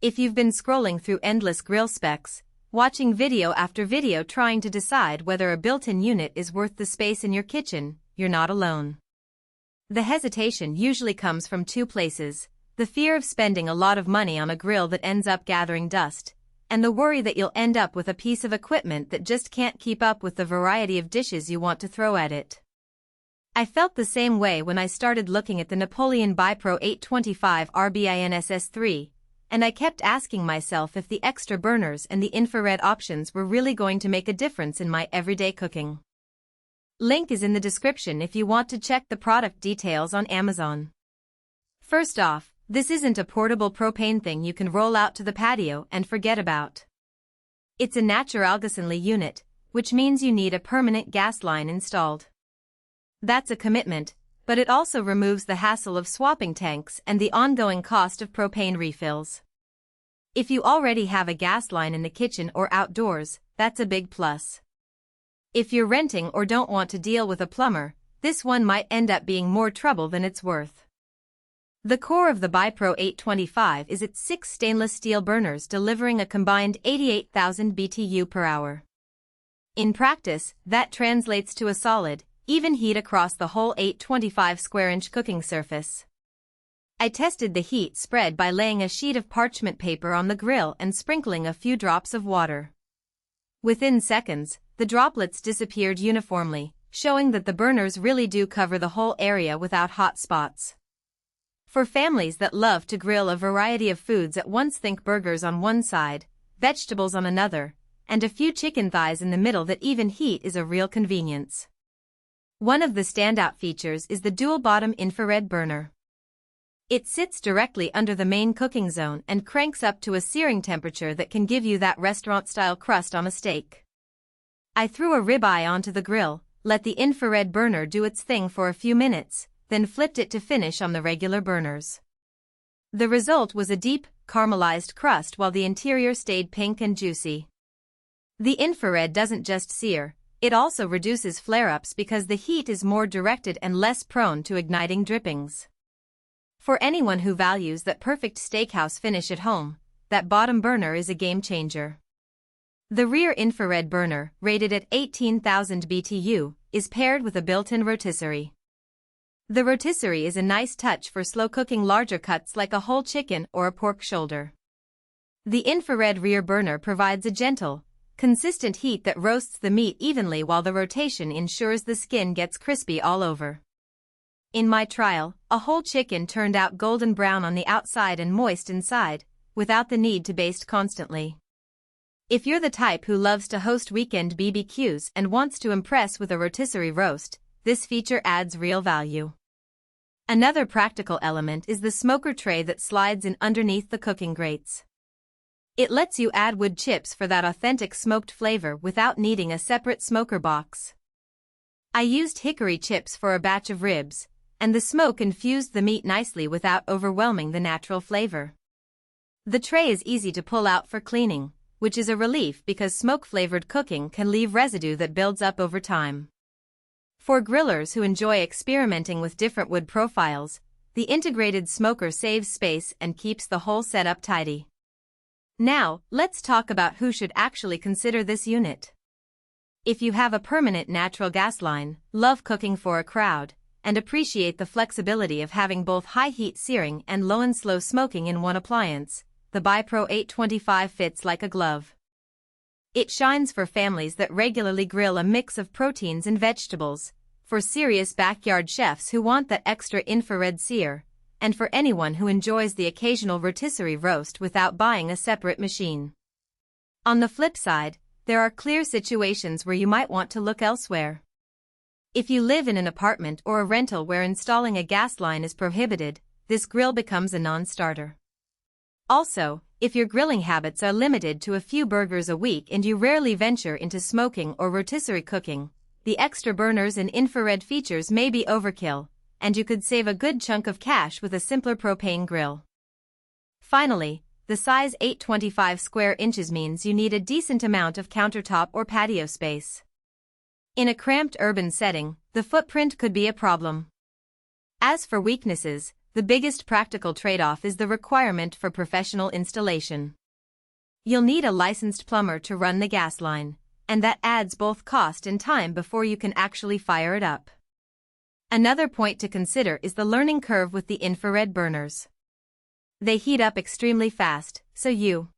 If you've been scrolling through endless grill specs, watching video after video trying to decide whether a built-in unit is worth the space in your kitchen, you're not alone. The hesitation usually comes from two places: the fear of spending a lot of money on a grill that ends up gathering dust, and the worry that you'll end up with a piece of equipment that just can't keep up with the variety of dishes you want to throw at it. I felt the same way when I started looking at the Napoleon BIPRO825RBINSS3, and I kept asking myself if the extra burners and the infrared options were really going to make a difference in my everyday cooking. Link is in the description if you want to check the product details on Amazon. First off, this isn't a portable propane thing you can roll out to the patio and forget about. It's a natural gas-only unit, which means you need a permanent gas line installed. That's a commitment, but it also removes the hassle of swapping tanks and the ongoing cost of propane refills. If you already have a gas line in the kitchen or outdoors, that's a big plus. If you're renting or don't want to deal with a plumber, this one might end up being more trouble than it's worth. The core of the BIPRO825 is its 6 stainless steel burners delivering a combined 88,000 BTU per hour. In practice, that translates to a solid, even heat across the whole 825 square inch cooking surface. I tested the heat spread by laying a sheet of parchment paper on the grill and sprinkling a few drops of water. Within seconds, the droplets disappeared uniformly, showing that the burners really do cover the whole area without hot spots. For families that love to grill a variety of foods at once, think burgers on one side, vegetables on another, and a few chicken thighs in the middle, that even heat is a real convenience. One of the standout features is the dual-bottom infrared burner. It sits directly under the main cooking zone and cranks up to a searing temperature that can give you that restaurant-style crust on a steak. I threw a ribeye onto the grill, let the infrared burner do its thing for a few minutes, then flipped it to finish on the regular burners. The result was a deep, caramelized crust while the interior stayed pink and juicy. The infrared doesn't just sear, it also reduces flare-ups because the heat is more directed and less prone to igniting drippings. For anyone who values that perfect steakhouse finish at home, that bottom burner is a game changer. The rear infrared burner, rated at 18,000 BTU, is paired with a built-in rotisserie. The rotisserie is a nice touch for slow cooking larger cuts like a whole chicken or a pork shoulder. The infrared rear burner provides a gentle, consistent heat that roasts the meat evenly, while the rotation ensures the skin gets crispy all over. In my trial, a whole chicken turned out golden brown on the outside and moist inside, without the need to baste constantly. If you're the type who loves to host weekend BBQs and wants to impress with a rotisserie roast, this feature adds real value. Another practical element is the smoker tray that slides in underneath the cooking grates. It lets you add wood chips for that authentic smoked flavor without needing a separate smoker box. I used hickory chips for a batch of ribs, and the smoke infused the meat nicely without overwhelming the natural flavor. The tray is easy to pull out for cleaning, which is a relief because smoke-flavored cooking can leave residue that builds up over time. For grillers who enjoy experimenting with different wood profiles, the integrated smoker saves space and keeps the whole setup tidy. Now, let's talk about who should actually consider this unit. If you have a permanent natural gas line, love cooking for a crowd, and appreciate the flexibility of having both high heat searing and low and slow smoking in one appliance, the BIPRO825 fits like a glove. It shines for families that regularly grill a mix of proteins and vegetables, for serious backyard chefs who want that extra infrared sear, and for anyone who enjoys the occasional rotisserie roast without buying a separate machine. On the flip side, there are clear situations where you might want to look elsewhere. If you live in an apartment or a rental where installing a gas line is prohibited, this grill becomes a non-starter. Also, if your grilling habits are limited to a few burgers a week and you rarely venture into smoking or rotisserie cooking, the extra burners and infrared features may be overkill, and you could save a good chunk of cash with a simpler propane grill. Finally, the size 825 square inches means you need a decent amount of countertop or patio space. In a cramped urban setting, the footprint could be a problem. As for weaknesses, the The biggest practical trade-off is the requirement for professional installation. You'll need a licensed plumber to run the gas line, and that adds both cost and time before you can actually fire it up. Another point to consider is the learning curve with the infrared burners. They heat up extremely fast, so you